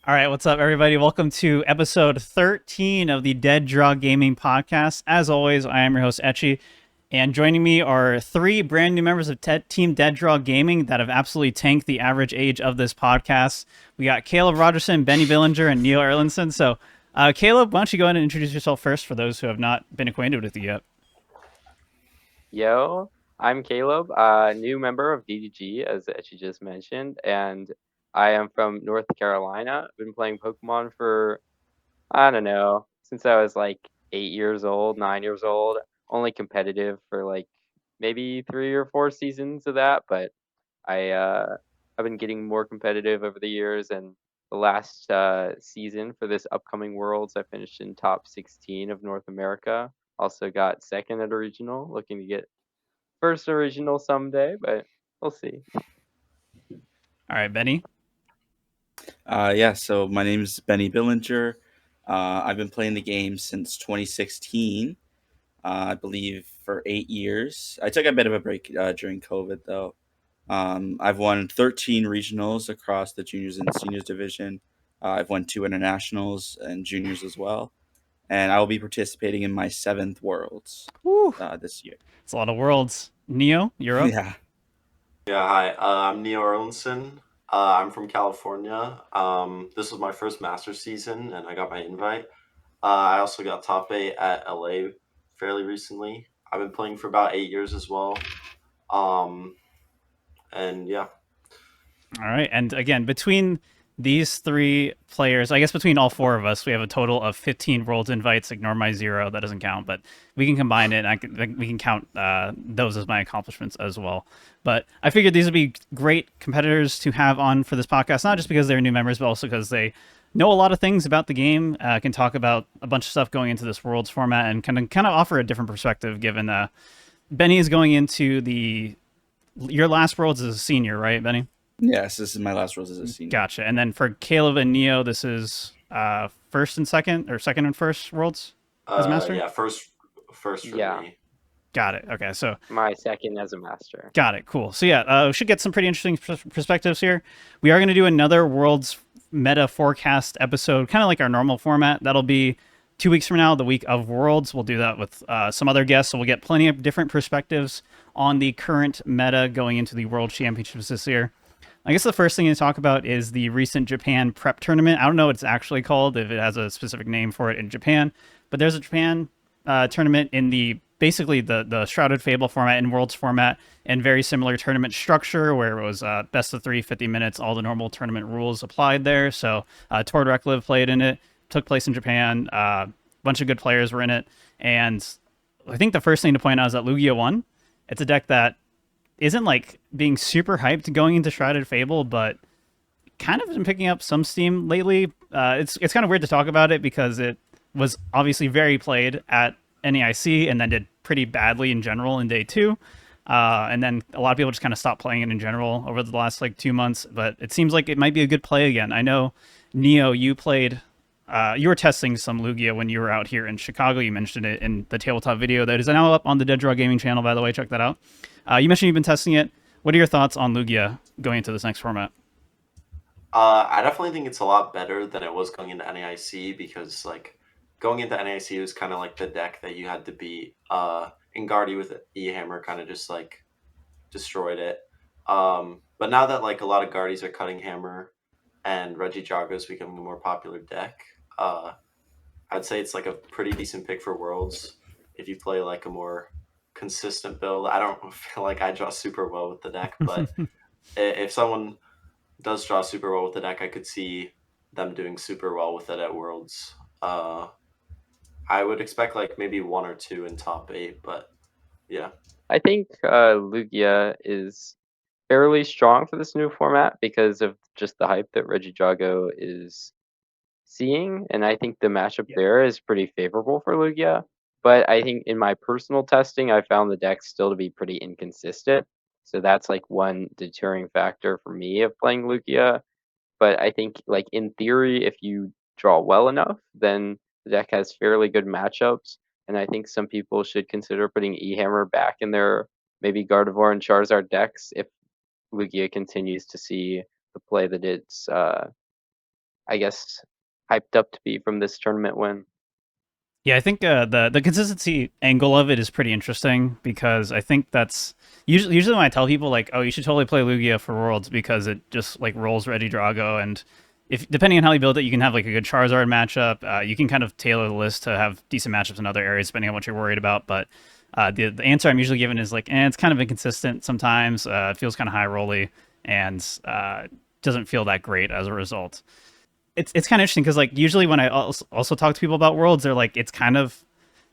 All right, what's up, everybody? Welcome to episode 13 of the Dead Draw Gaming Podcast. As always, I am your host, Etchy, and joining me are three brand new members of Team Dead Draw Gaming that have absolutely tanked the average age of this podcast. We got Caleb Rogerson, Benny Billinger, and Neil Erlandsson. So, Caleb, why don't you go ahead and introduce yourself first for those who have not been acquainted with you yet? Yo, I'm Caleb, new member of DDG, as she just mentioned, and I am from North Carolina. I've been playing Pokemon for, I don't know, since I was like 8 years old, 9 years old. Only competitive for like maybe 3 or 4 seasons of that, but I've been getting more competitive over the years. And the last season for this upcoming Worlds, I finished in top 16 of North America. Also got second at a regional, looking to get first original someday, but we'll see. All right, Benny. So my name is Benny Billinger. I've been playing the game since 2016, I believe for 8 years. I took a bit of a break during COVID, though. I've won 13 regionals across the juniors and seniors division. I've won 2 internationals and juniors as well. And I will be participating in my 7th Worlds Woo, this year. it's a lot of worlds. Neo, you're up. Yeah. Yeah, hi. I'm Neo Erlandsson. I'm from California. This was my first Masters season, and I got my invite. I also got top 8 at LA fairly recently. I've been playing for about 8 years as well. And yeah. All right. And again, between these three players, I guess between all four of us, we have a total of 15 Worlds invites. Ignore my zero. That doesn't count, but we can combine it. And we can count those as my accomplishments as well. But I figured these would be great competitors to have on for this podcast, not just because they're new members, but also because they know a lot of things about the game, can talk about a bunch of stuff going into this Worlds format, and kind of offer a different perspective given Benny is going into your last Worlds as a senior, right, Benny? Yes, this is my last Worlds as a senior. Gotcha. And then for Caleb and Neo, this is first and second, or second and first Worlds as master? Yeah, first for Yeah. me. Got it. Okay, so My second as a master. got it. Cool. So yeah, we should get some pretty interesting perspectives here. We are going to do another Worlds meta forecast episode, kind of like our normal format. That'll be 2 weeks from now, the week of Worlds. We'll do that with some other guests, so we'll get plenty of different perspectives on the current meta going into the World Championships this year. I guess the first thing to talk about is the recent Japan prep tournament. I don't know what it's actually called, if it has a specific name for it in Japan, but there's a Japan tournament in basically the Shrouded Fable format and Worlds format, and very similar tournament structure where it was best of 3, 50 minutes, all the normal tournament rules applied there. So Tord Rekliv played in it, took place in Japan. A bunch of good players were in it, and I think the first thing to point out is that Lugia won. It's a deck that isn't like being super hyped going into Shrouded Fable, but kind of been picking up some steam lately. It's kind of weird to talk about it because it was obviously very played at NAIC and then did pretty badly in general in day two. And then a lot of people just kind of stopped playing it in general over the last like 2 months, but it seems like it might be a good play again. I know, Neo, you played, you were testing some Lugia when you were out here in Chicago. You mentioned it in the tabletop video that is now up on the Dead Draw Gaming channel, by the way. Check that out. You mentioned you've been testing it. What are your thoughts on Lugia going into this next format? I definitely think it's a lot better than it was going into NAIC because, like, going into NAIC was kind of like the deck that you had to beat. Ingardi with E-Hammer kind of just, like, destroyed it. But now that, like, a lot of Guardies are cutting Hammer and Regidrago is becoming a more popular deck, I'd say it's, like, a pretty decent pick for Worlds if you play, like, a more consistent build. I don't feel like I draw super well with the deck, but if someone does draw super well with the deck, I could see them doing super well with it at Worlds. I would expect like maybe 1 or 2 in top 8, but yeah. I think Lugia is fairly strong for this new format because of just the hype that Regidrago is seeing, and I think the matchup there is pretty favorable for Lugia. But I think in my personal testing, I found the deck still to be pretty inconsistent. So that's like one deterring factor for me of playing Lugia. But I think, like, in theory, if you draw well enough, then the deck has fairly good matchups. And I think some people should consider putting E-Hammer back in their maybe Gardevoir and Charizard decks if Lugia continues to see the play that it's I guess, hyped up to be from this tournament win. Yeah, I think the consistency angle of it is pretty interesting because I think that's usually when I tell people like, oh, you should totally play Lugia for Worlds because it just like rolls Regidrago, and if depending on how you build it, you can have like a good Charizard matchup. You can kind of tailor the list to have decent matchups in other areas depending on what you're worried about. But the answer I'm usually given is like, it's kind of inconsistent sometimes. It feels kind of high rolly and doesn't feel that great as a result. It's kind of interesting because like usually when I also talk to people about Worlds, they're like, it's kind of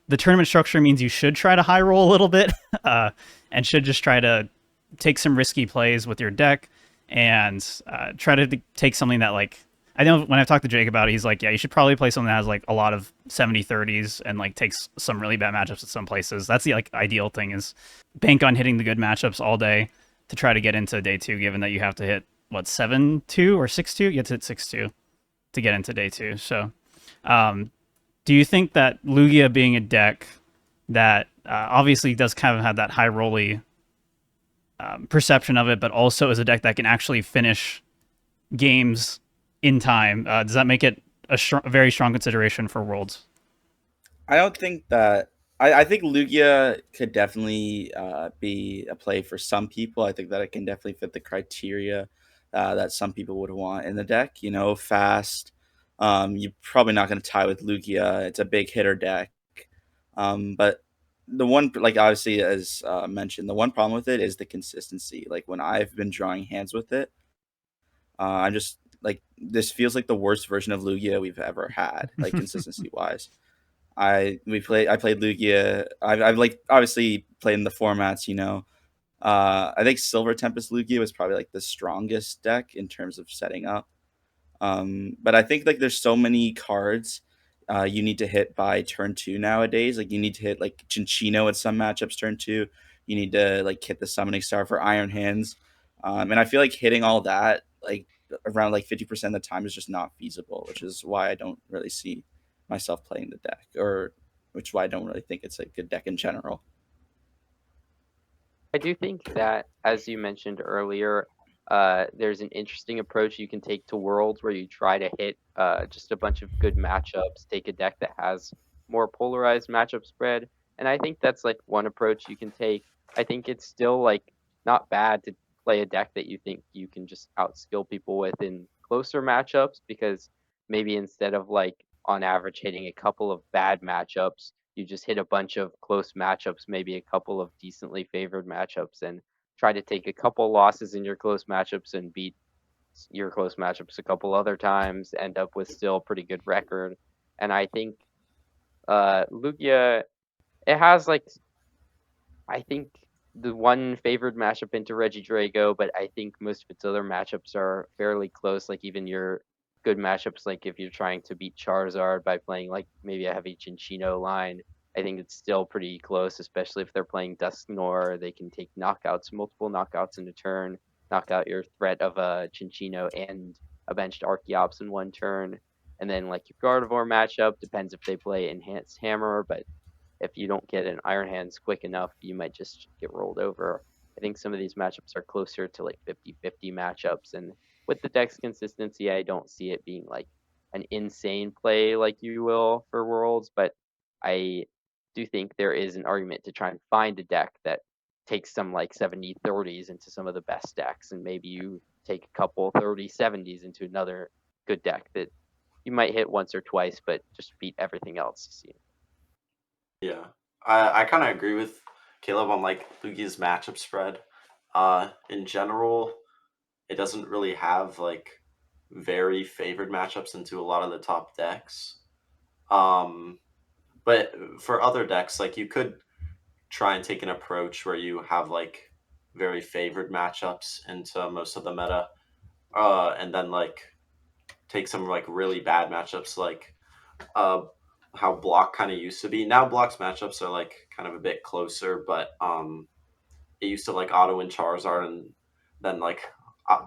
the tournament structure means you should try to high roll a little bit and should just try to take some risky plays with your deck and try to take something that like I know when I've talked to Jake about it, he's like, yeah, you should probably play something that has like a lot of 70-30s and like takes some really bad matchups at some places. That's the like ideal thing is bank on hitting the good matchups all day to try to get into day 2, given that you have to hit what 7-2 or 6-2. You have to hit 6-2 to get into day 2. So, do you think that Lugia being a deck that obviously does kind of have that high rolly perception of it, but also is a deck that can actually finish games in time, does that make it a very strong consideration for Worlds? I don't think that. I think Lugia could definitely be a play for some people. I think that it can definitely fit the criteria that some people would want in the deck. You know, fast. You're probably not going to tie with Lugia. It's a big hitter deck. But the one, like obviously as mentioned, the one problem with it is the consistency. Like when I've been drawing hands with it, I'm just like this feels like the worst version of Lugia we've ever had, like consistency wise. I played Lugia. I've like obviously played in the formats, you know. I think Silver Tempest Lugia was probably like the strongest deck in terms of setting up. But I think like there's so many cards you need to hit by turn 2 nowadays. Like you need to hit like Cinccino at some matchups turn 2. You need to like hit the Summoning Star for Iron Hands. And I feel like hitting all that like around like 50% of the time is just not feasible, which is why I don't really see myself playing the deck, or which is why I don't really think it's a good deck in general. I do think that, as you mentioned earlier, there's an interesting approach you can take to Worlds where you try to hit just a bunch of good matchups, take a deck that has more polarized matchup spread, and I think that's like one approach you can take. I think it's still like not bad to play a deck that you think you can just outskill people with in closer matchups, because maybe instead of like on average hitting a couple of bad matchups, you just hit a bunch of close matchups, maybe a couple of decently favored matchups, and try to take a couple losses in your close matchups and beat your close matchups a couple other times, end up with still a pretty good record. And I think Lugia, it has like, I think the one favored matchup into Regidrago, but I think most of its other matchups are fairly close. Like even your good matchups, like if you're trying to beat Charizard by playing like maybe a heavy Cinccino line, I think it's still pretty close, especially if they're playing Dusknoir. They can take knockouts, multiple knockouts in a turn, knock out your threat of a Cinccino and a benched Archeops in one turn. And then like your Gardevoir matchup depends if they play Enhanced Hammer, but if you don't get an Iron Hands quick enough, you might just get rolled over. I think some of these matchups are closer to like 50-50 matchups. And with the deck's consistency, I don't see it being like an insane play like you will for Worlds, but I do think there is an argument to try and find a deck that takes some like 70-30s into some of the best decks, and maybe you take a couple 30-70s into another good deck that you might hit once or twice, but just beat everything else you see. Yeah, I kind of agree with Caleb on like Lugia's matchup spread. In general, it doesn't really have like very favored matchups into a lot of the top decks. Um, but for other decks, like you could try and take an approach where you have like very favored matchups into most of the meta, and then like take some like really bad matchups like uh how block kind of used to be. Now block's matchups are like kind of a bit closer, but it used to like auto win Charizard and then like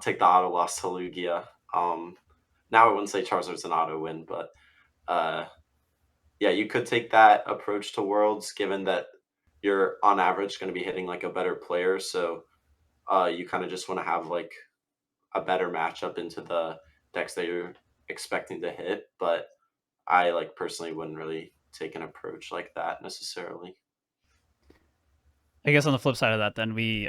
take the auto loss to Lugia. Now I wouldn't say Charizard's an auto win, but uh yeah, you could take that approach to Worlds given that you're on average going to be hitting like a better player, so you kind of just want to have like a better matchup into the decks that you're expecting to hit, but I like personally wouldn't really take an approach like that necessarily. I guess on the flip side of that, then we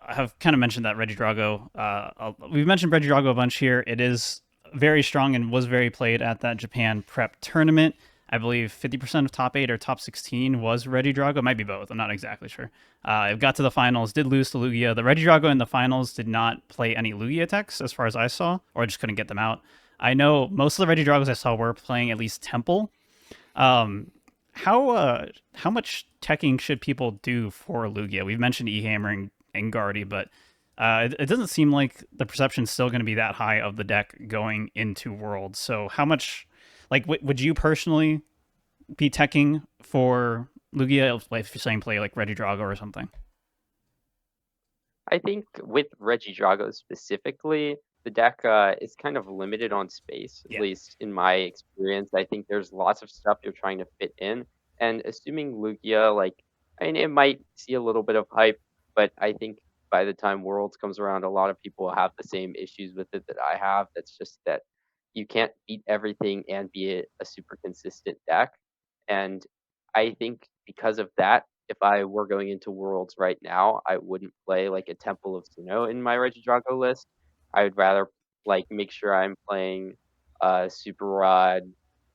have kind of mentioned that Regidrago. We've mentioned Regidrago a bunch here. It is very strong and was very played at that Japan prep tournament. I believe 50% of top 8 or top 16 was Regidrago. It might be both. I'm not exactly sure. It got to the finals, did lose to Lugia. The Regidrago in the finals did not play any Lugia techs, as far as I saw, or just couldn't get them out. I know most of the Regidragos I saw were playing at least Temple. Um, how much teching should people do for Lugia? We've mentioned E-Hammer and Guardy, but it doesn't seem like the perception's still going to be that high of the deck going into Worlds. So how much, like, would you personally be teching for Lugia if you're saying play like Regidrago or something? I think with Regidrago specifically, the deck is kind of limited on space, Yeah. at least in my experience. I think there's lots of stuff you're trying to fit in. And assuming Lugia, like, I mean, it might see a little bit of hype, but I think by the time Worlds comes around, a lot of people have the same issues with it that I have. That's just that you can't beat everything and be a super consistent deck. And I think because of that, if I were going into Worlds right now, I wouldn't play like a Temple of Sinnoh in my Regidrago list. I would rather like make sure I'm playing Super Rod,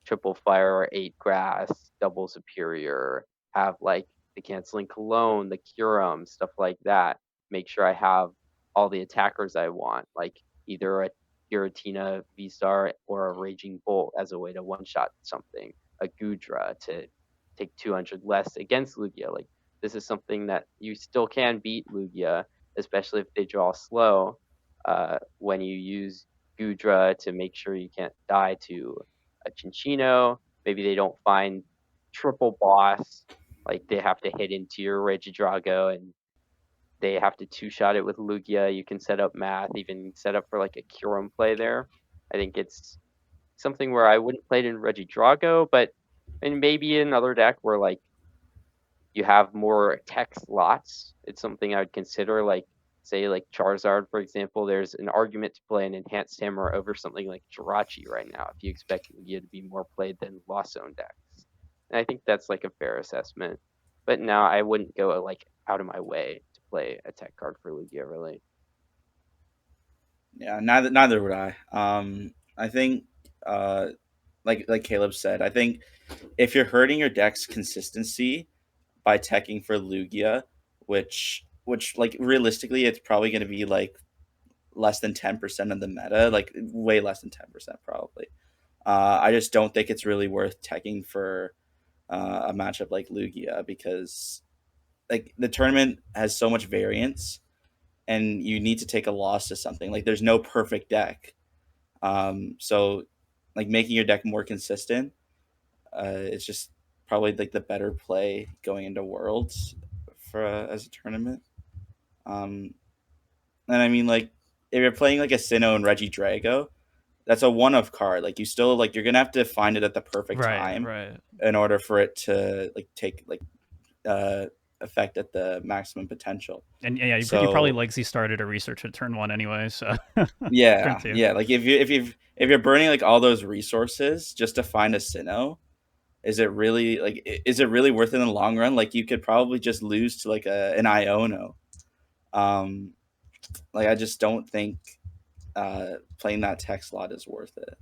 Triple Fire, or 8 Grass, Double Superior, have like the Canceling Cologne, the Curum, stuff like that. Make sure I have all the attackers I want, like either a Giratina VSTAR or a Raging Bolt as a way to one-shot something, a Gudra to take 200 less against Lugia. Like, this is something that you still can beat Lugia, especially if they draw slow, when you use Gudra to make sure you can't die to a Cinccino. Maybe they don't find triple boss, like they have to hit into your Regidrago and they have to two-shot it with Lugia. You can set up math, even set up for like a Curum play there. I think it's something where I wouldn't play it in Regidrago, but and maybe another deck where like you have more tech slots. It's something I would consider, like say like Charizard, for example. There's an argument to play an enhanced hammer over something like Jirachi right now if you expect Lugia to be more played than Lost Zone decks. And I think that's like a fair assessment. But now I wouldn't go like out of my way to play a tech card for Lugia really. Yeah, neither would I. I think like Caleb said, I think if you're hurting your deck's consistency by teching for Lugia, which like realistically it's probably going to be like less than 10% of the meta, like way less than 10% probably. I just don't think it's really worth teching for a matchup like Lugia because like the tournament has so much variance and you need to take a loss to something. Like there's no perfect deck. So like making your deck more consistent, it's just probably like the better play going into Worlds for as a tournament. And I mean like if you're playing like a Sinnoh and Regidrago, that's a one of card. Like you still like you're gonna have to find it at the perfect time in order for it to like take like effect at the maximum potential. And yeah, you probably legacy started a research at turn 1 anyway. So yeah. Like if you're burning like all those resources just to find a Sinnoh, is it really worth it in the long run? Like you could probably just lose to like an Iono. Like I just don't think playing that tech slot is worth it.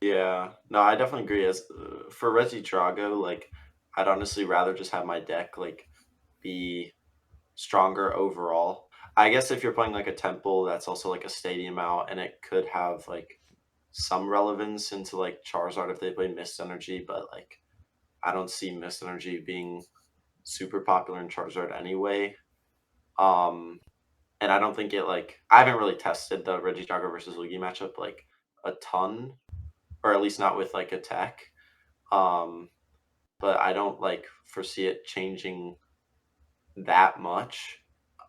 Yeah, no, I definitely agree. As for Regidrago, like I'd honestly rather just have my deck like be stronger overall. I guess if you're playing like a Temple, that's also like a stadium out, and it could have like some relevance into like Charizard if they play Mist Energy, but like I don't see Mist Energy being super popular in Charizard anyway. And I don't think it like I haven't really tested the Regidrago versus Lugia matchup like a ton, or at least not with like attack. But I don't like foresee it changing that much.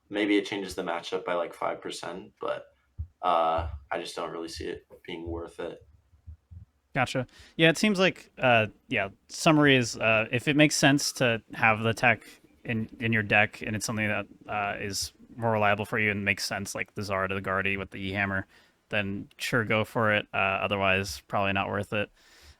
Maybe it changes the matchup by like 5%, but I just don't really see it being worth it. Gotcha. Yeah, it seems like summary is if it makes sense to have the tech in your deck and it's something that is more reliable for you and makes sense, like the Zara to the Guardy with the E-Hammer, then sure, go for it. Otherwise, probably not worth it.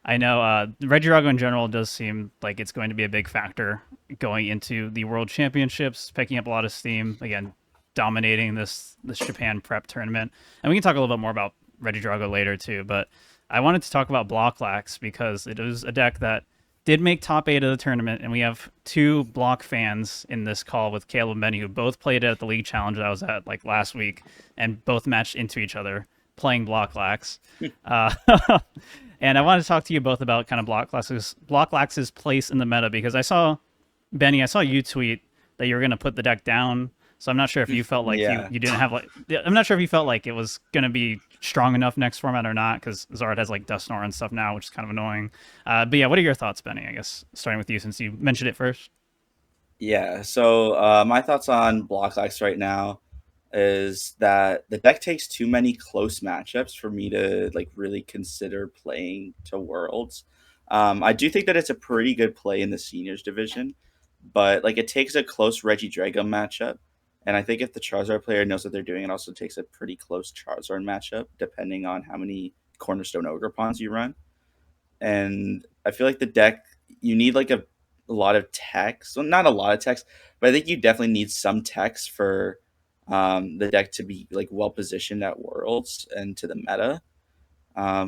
I know Regidrago in general does seem like it's going to be a big factor going into the World Championships, picking up a lot of steam. Again, dominating this Japan prep tournament. And we can talk a little bit more about Regidrago later too. But I wanted to talk about BlockLax because it was a deck that did make top 8 of the tournament, and we have 2 Block fans in this call with Caleb and Benny, who both played it at the League Challenge that I was at like last week, and both matched into each other playing BlockLax. And I wanted to talk to you both about kind of BlockLax's place in the meta, because I saw, Benny, I saw you tweet that you were going to put the deck down. So I'm not sure if you felt like Yeah. you didn't have like, I'm not sure if you felt like it was going to be strong enough next format or not, because Zard has like Dusknoir and stuff now, which is kind of annoying. But yeah, what are your thoughts, Benny? I guess starting with you since you mentioned it first. Yeah, so my thoughts on BlockLax right now is that the deck takes too many close matchups for me to like really consider playing to Worlds. I do think that it's a pretty good play in the seniors division, but like it takes a close Regidrago matchup, and I think if the Charizard player knows what they're doing, it also takes a pretty close Charizard matchup depending on how many Cornerstone Ogre Pawns you run. And I feel like the deck, you need like a lot of text. Well, not a lot of text, but I think you definitely need some text for the deck to be like well positioned at Worlds and to the meta,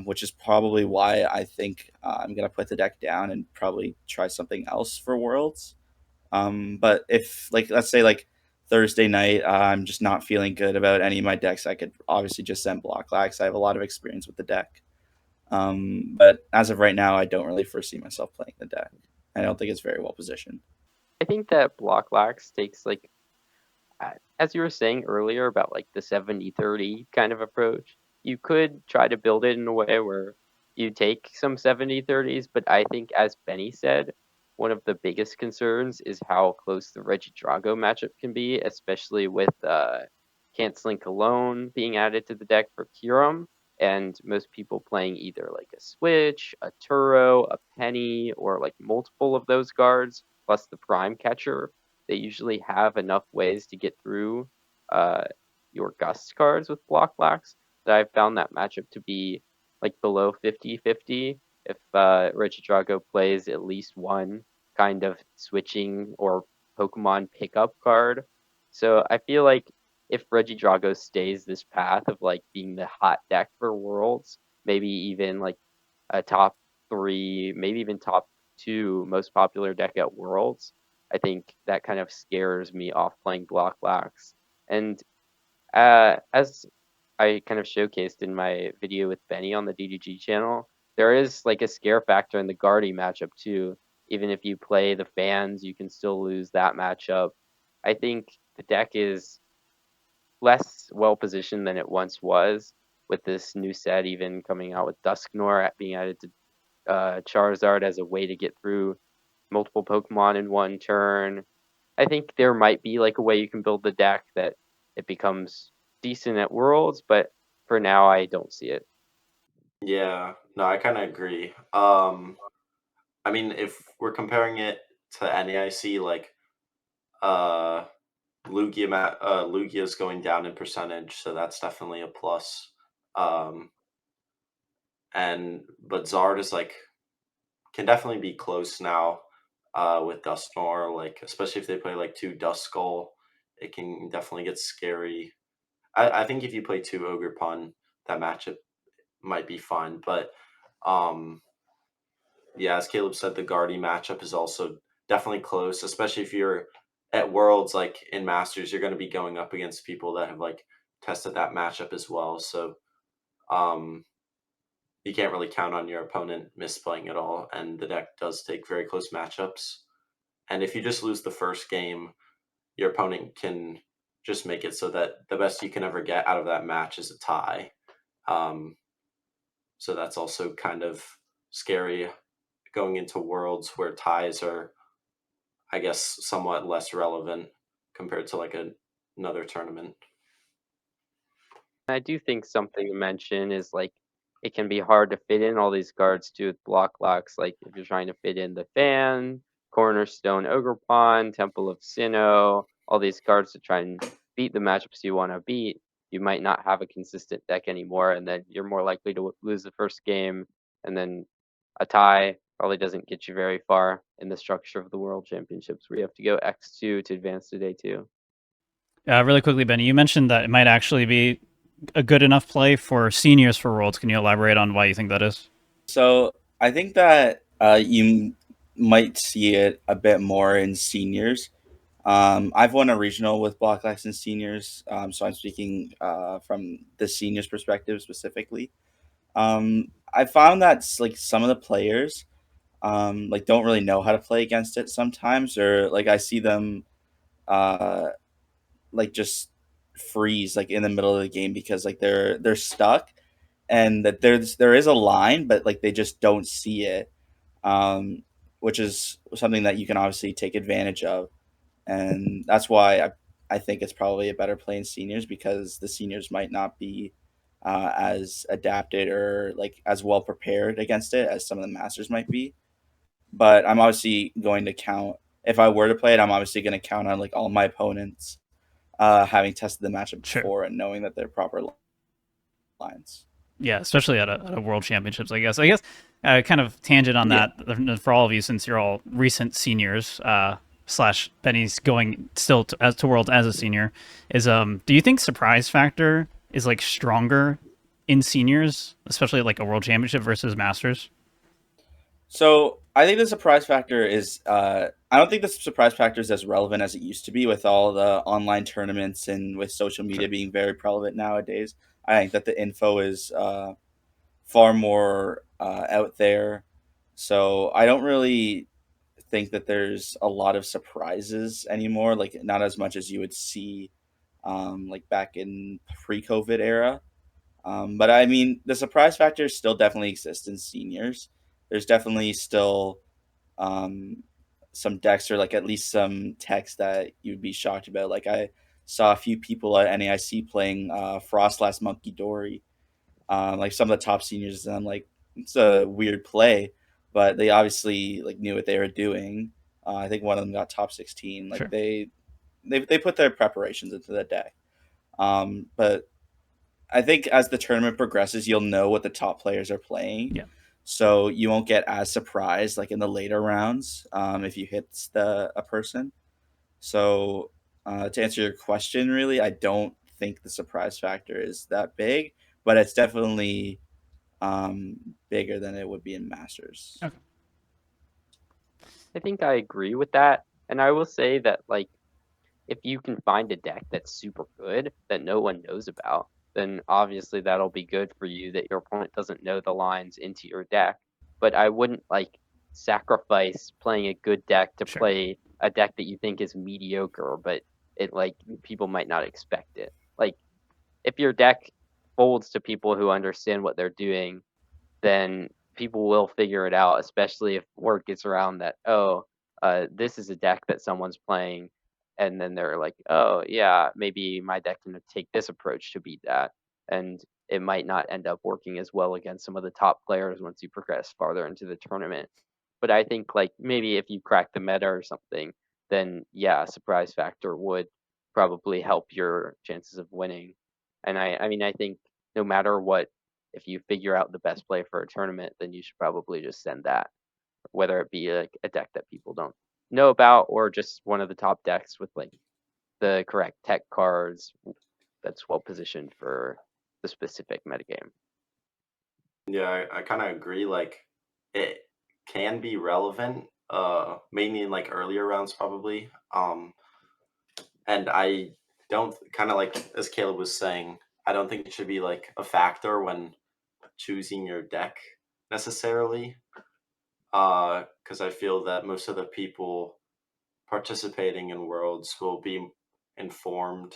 which is probably why I think I'm gonna put the deck down and probably try something else for Worlds. But if like let's say like Thursday night, I'm just not feeling good about any of my decks, I could obviously just send BlockLax. I have a lot of experience with the deck. But as of right now, I don't really foresee myself playing the deck. I don't think it's very well positioned. I think that BlockLax takes like, as you were saying earlier about like the 70-30 kind of approach, you could try to build it in a way where you take some 70-30s, but I think, as Benny said, one of the biggest concerns is how close the Regidrago matchup can be, especially with Canceling Cologne being added to the deck for Kyurem, and most people playing either like a Switch, a Turo, a Penny, or like multiple of those guards, plus the Prime Catcher. They usually have enough ways to get through your Gust cards with BlockLax that I've found that matchup to be like below 50-50 if Regidrago plays at least one kind of switching or Pokemon pickup card. So I feel like if Regidrago stays this path of like being the hot deck for Worlds, maybe even like a top 3, maybe even top 2 most popular deck at Worlds, I think that kind of scares me off playing BlockLax. And as I kind of showcased in my video with Benny on the DDG channel, there is like a scare factor in the Guardy matchup too. Even if you play the fans, you can still lose that matchup. I think the deck is less well positioned than it once was, with this new set even coming out with Dusknoir being added to Charizard as a way to get through multiple Pokemon in one turn. I think there might be like a way you can build the deck that it becomes decent at Worlds, but for now I don't see it. Yeah, no, I kind of agree. I mean, if we're comparing it to NAIC, like uh, Lugia's going down in percentage, so that's definitely a plus. But Zard is like can definitely be close now with Dusknoir, like especially if they play like 2 Duskull, it can definitely get scary. I think if you play 2 Ogerpon, that matchup might be fun, but yeah, as Caleb said, the Guardy matchup is also definitely close, especially if you're at Worlds, like in Masters, you're going to be going up against people that have like tested that matchup as well. So um, you can't really count on your opponent misplaying at all, and the deck does take very close matchups. And if you just lose the first game, your opponent can just make it so that the best you can ever get out of that match is a tie. Um, so that's also kind of scary going into Worlds where ties are, I guess, somewhat less relevant compared to like another tournament. I do think something to mention is like it can be hard to fit in all these cards too with BlockLax. Like if you're trying to fit in the Fan, Cornerstone Ogerpon, Temple of Sinnoh, all these cards to try and beat the matchups you want to beat, you might not have a consistent deck anymore, and then you're more likely to lose the first game, and then a tie probably doesn't get you very far in the structure of the World Championships, where you have to go X2 to advance to day 2. Really quickly, Benny, you mentioned that it might actually be a good enough play for seniors for Worlds. Can you elaborate on why you think that is? So I think that you might see it a bit more in seniors. I've won a regional with BlockLax and seniors, so I'm speaking from the seniors perspective specifically. I found that like some of the players like don't really know how to play against it sometimes, or like I see them like just freeze like in the middle of the game because like they're stuck, and that there is a line, but like they just don't see it, which is something that you can obviously take advantage of, and that's why I think it's probably a better play in seniors, because the seniors might not be as adapted or like as well prepared against it as some of the masters might be. But I'm obviously going to count, if I were to play it, I'm obviously going to count on like all my opponents having tested the matchup Sure. before and knowing that they're proper lines. Yeah, especially at a World Championships, I guess. Kind of tangent on that for all of you, since you're all recent seniors. Slash Benny's going still to Worlds as a senior. Is do you think surprise factor is like stronger in seniors, especially like a World Championship versus Masters? So I think the surprise factor is I don't think the surprise factor is as relevant as it used to be with all the online tournaments and with social media being very prevalent nowadays. I think that the info is far more out there. So I don't really think that there's a lot of surprises anymore, like not as much as you would see like back in pre-COVID era. But I mean, the surprise factor still definitely exists in seniors. There's definitely still um, some decks, or like at least some text that you'd be shocked about. Like I saw a few people at NAIC playing Frostlass Monkey Dory, like some of the top seniors, and I'm like, it's a weird play, but they obviously like knew what they were doing. I think one of them got top 16. Like Sure. they put their preparations into the deck. But I think as the tournament progresses, you'll know what the top players are playing. Yeah. So you won't get as surprised like in the later rounds if you hit a person. So to answer your question, really, I don't think the surprise factor is that big, but it's definitely bigger than it would be in Masters. Okay. I think I agree with that. And I will say that, like, if you can find a deck that's super good that no one knows about, then obviously that'll be good for you, that your opponent doesn't know the lines into your deck. But I wouldn't like sacrifice playing a good deck to play a deck that you think is mediocre, but it like people might not expect it. Like if your deck folds to people who understand what they're doing, then people will figure it out, especially if word gets around that, this is a deck that someone's playing. And then they're like, oh, yeah, maybe my deck can take this approach to beat that. And it might not end up working as well against some of the top players once you progress farther into the tournament. But I think, like, maybe if you crack the meta or something, then yeah, surprise factor would probably help your chances of winning. And I mean, I think no matter what, if you figure out the best play for a tournament, then you should probably just send that, whether it be like a deck that people don't know about or just one of the top decks with like the correct tech cards that's well positioned for the specific metagame. Yeah, I kind of agree. Like, it can be relevant, mainly in like earlier rounds, probably. And I don't, kind of like as Caleb was saying, I don't think it should be like a factor when choosing your deck necessarily. Because I feel that most of the people participating in Worlds will be informed,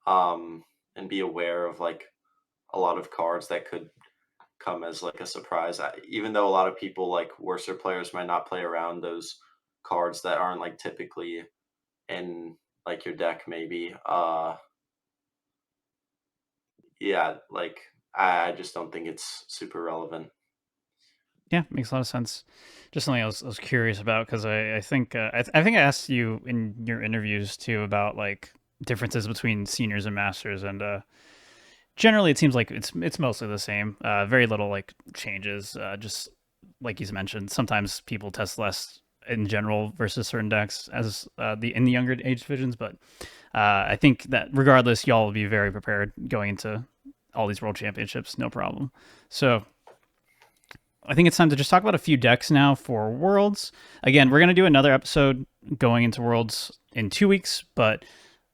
and be aware of like a lot of cards that could come as like a surprise. Even though a lot of people, like worser players, might not play around those cards that aren't like typically in like your deck, maybe. Yeah, like I just don't think it's super relevant. Yeah, makes a lot of sense. Just something I was curious about, because I think I think I asked you in your interviews too about like differences between seniors and masters, and generally it seems like it's mostly the same. Very little like changes. Just like you mentioned, sometimes people test less in general versus certain decks as in the younger age divisions. But I think that regardless, y'all will be very prepared going into all these world championships, no problem. So I think it's time to just talk about a few decks now for Worlds. Again, we're going to do another episode going into Worlds in 2 weeks, but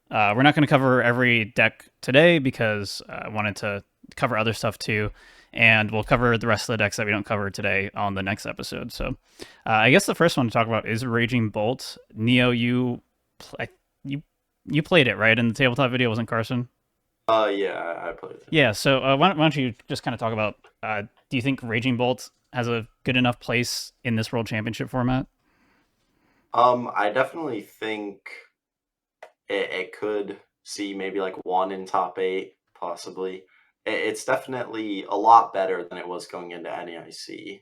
we're not going to cover every deck today because I wanted to cover other stuff too. And we'll cover the rest of the decks that we don't cover today on the next episode. So I guess the first one to talk about is Raging Bolt. Neo, you played it, right? In the tabletop video, wasn't Carson? Yeah, I played it. Yeah, so why don't you just kind of talk about, do you think Raging Bolt has a good enough place in this World Championship format? I definitely think it could see maybe like one in top 8, possibly. It's definitely a lot better than it was going into NAIC.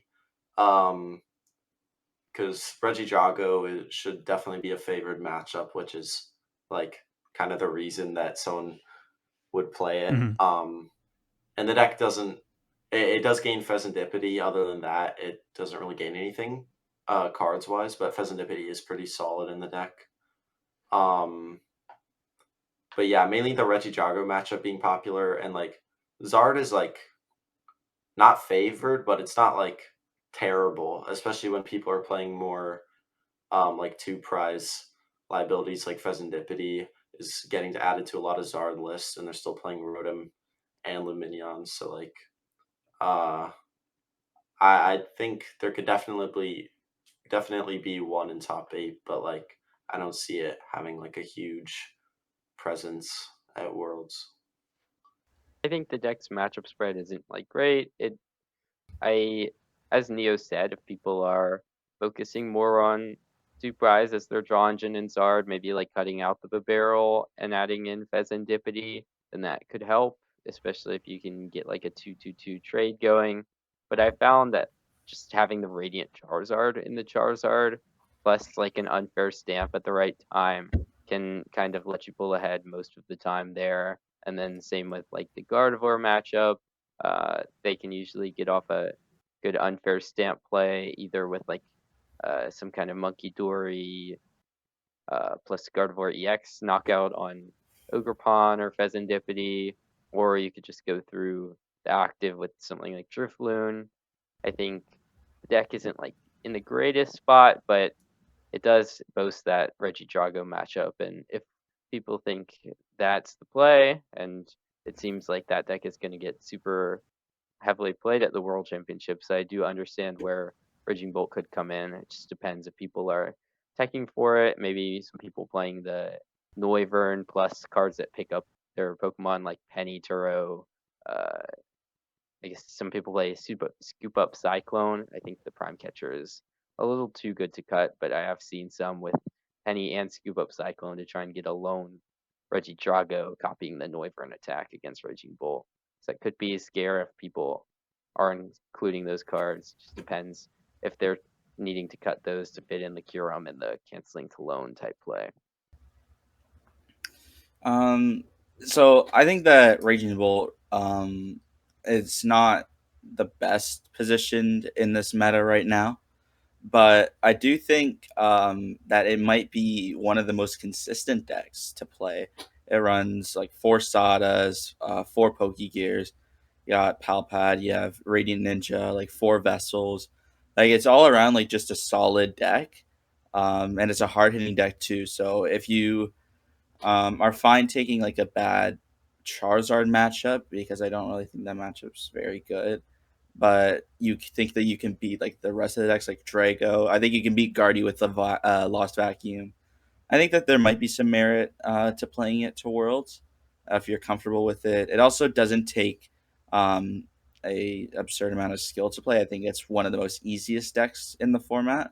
Because Regidrago should definitely be a favored matchup, which is like kind of the reason that someone would play it. Mm-hmm. And the deck doesn't. It does gain Fezendipiti. Other than that, it doesn't really gain anything cards wise. But Fezendipiti is pretty solid in the deck. But yeah, mainly the Regidrago matchup being popular, and like Zard is like not favored, but it's not like terrible, especially when people are playing more like 2 prize liabilities like Fezendipiti is getting to added to a lot of Zard lists, and they're still playing Rotom and Luminion. So like I think there could definitely be one in top 8, but like I don't see it having like a huge presence at Worlds. I think the deck's matchup spread isn't like great. As Neo said, if people are focusing more on 2 prize as their draw engine and Zard, maybe like cutting out the barrel and adding in Fezendipiti, then that could help, especially if you can get like a 2-2-2 trade going. But I found that just having the Radiant Charizard in the Charizard, plus like an unfair stamp at the right time, can kind of let you pull ahead most of the time there. And then same with like the Gardevoir matchup. They can usually get off a good unfair stamp play, either with like some kind of Monkey Dory plus Gardevoir EX knockout on Ogerpon or Fezendipiti, or you could just go through the active with something like Drifloon. I think the deck isn't like in the greatest spot, but it does boast that Regidrago matchup, and if people think that's the play, and it seems like that deck is going to get super heavily played at the World Championships, I do understand where Raging Bolt could come in. It just depends if people are teching for it. Maybe some people playing the Noivern plus cards that pick up their Pokemon like Penny, Turo. I guess some people play Scoop Up Cyclone. I think the Prime Catcher is a little too good to cut, but I have seen some with Penny and Scoop Up Cyclone to try and get a lone Regidrago copying the Noivern attack against Raging Bolt. So that could be a scare if people are including those cards. Just depends if they're needing to cut those to fit in the Kyurem and the canceling to loan type play. So I think that Raging Bolt it's not the best positioned in this meta right now, but I do think that it might be one of the most consistent decks to play. It runs like 4 Sadas, 4 Pokegears. You got Palpad, you have Radiant Ninja, like 4 Vessels. Like it's all around like just a solid deck, and it's a hard hitting deck too. So if you are fine taking like a bad Charizard matchup, because I don't really think that matchup's very good, but you think that you can beat like the rest of the decks like Drago. I think you can beat Guardy with the Lost Vacuum. I think that there might be some merit to playing it to Worlds if you're comfortable with it. It also doesn't take a absurd amount of skill to play. I think it's one of the most easiest decks in the format.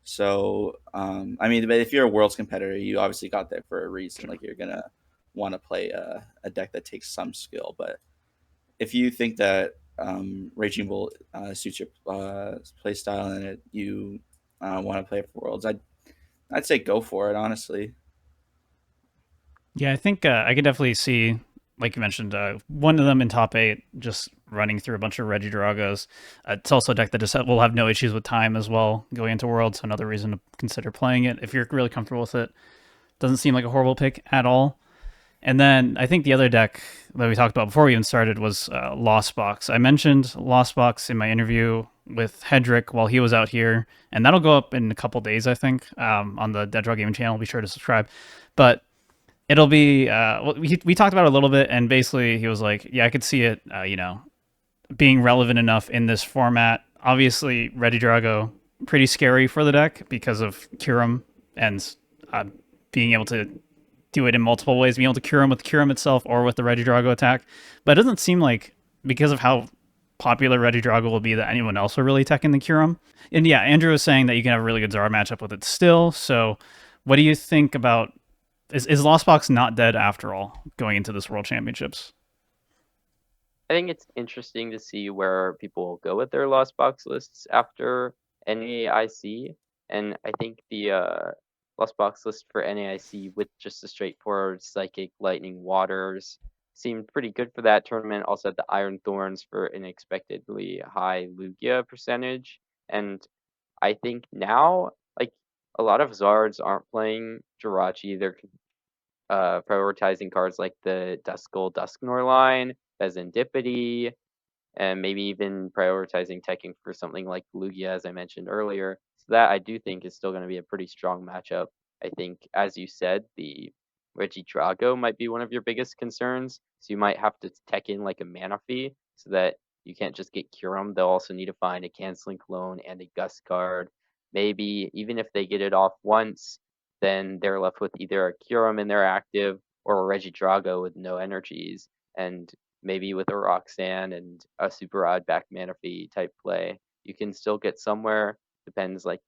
So I mean, but if you're a Worlds competitor, you obviously got there for a reason. Like you're gonna want to play a deck that takes some skill. But if you think that Raging Bolt suits your play style and you want to play it for Worlds, I'd say go for it, honestly. Yeah, I think I could definitely see like you mentioned, one of them in top 8, just running through a bunch of Regidragos. It's also a deck that just will have no issues with time as well going into Worlds. So another reason to consider playing it if you're really comfortable with it. Doesn't seem like a horrible pick at all. And then I think the other deck that we talked about before we even started was Lost Box. I mentioned Lost Box in my interview with Hedrick while he was out here, and that'll go up in a couple days, I think, on the Dead Draw Gaming channel. Be sure to subscribe. But it'll be we talked about it a little bit, and basically he was like, yeah, I could see it, being relevant enough in this format. Obviously, Regidrago pretty scary for the deck because of Curum and being able to do it in multiple ways, being able to cure him with Curum itself or with the Regidrago attack. But it doesn't seem like, because of how popular Regidrago will be, that anyone else will really tech in the Curum. And yeah, Andrew was saying that you can have a really good Zard matchup with it still. So what do you think about, is Lost Box not dead after all going into this World Championships? I think it's interesting to see where people will go with their Lost Box lists after NAIC. And I think the Lost Box list for NAIC with just the straightforward Psychic, Lightning, Waters seemed pretty good for that tournament. Also had the Iron Thorns for an unexpectedly high Lugia percentage. And I think now, like, a lot of Zards aren't playing Jirachi. They're prioritizing cards like the Duskull Dusknor line, Fezendipiti, and maybe even prioritizing teching for something like Lugia, as I mentioned earlier. So that I do think is still going to be a pretty strong matchup. I think, as you said, the Regidrago might be one of your biggest concerns. So you might have to tech in like a mana fee so that you can't just get Curum. They'll also need to find a canceling clone and a Gust card. Maybe even if they get it off once, then they're left with either a Curum in their active or a Regidrago with no energies. And maybe with a Roxanne and a super odd back mana fee type play, you can still get somewhere. Depends like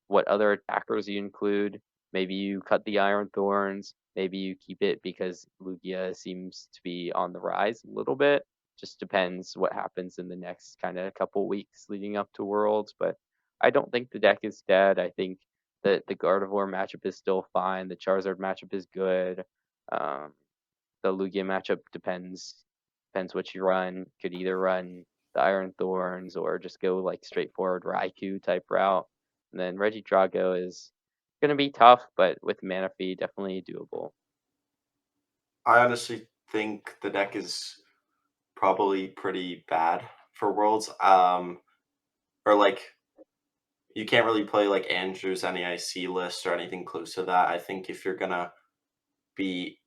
what other attackers you include. Maybe you cut the Iron Thorns. Maybe you keep it because Lugia seems to be on the rise a little bit. Just depends what happens in the next kind of couple weeks leading up to Worlds. But I don't think the deck is dead. I think that the Gardevoir matchup is still fine. The Charizard matchup is good. The Lugia matchup depends what you run. Could either run the Iron Thorns or just go like straightforward Raikou type route. And then Regidrago is gonna be tough, but with mana fee, definitely doable. I honestly think the deck is probably pretty bad for Worlds. Or like you can't really play like Andrew's NAIC list or anything close to that. I think if you're gonna be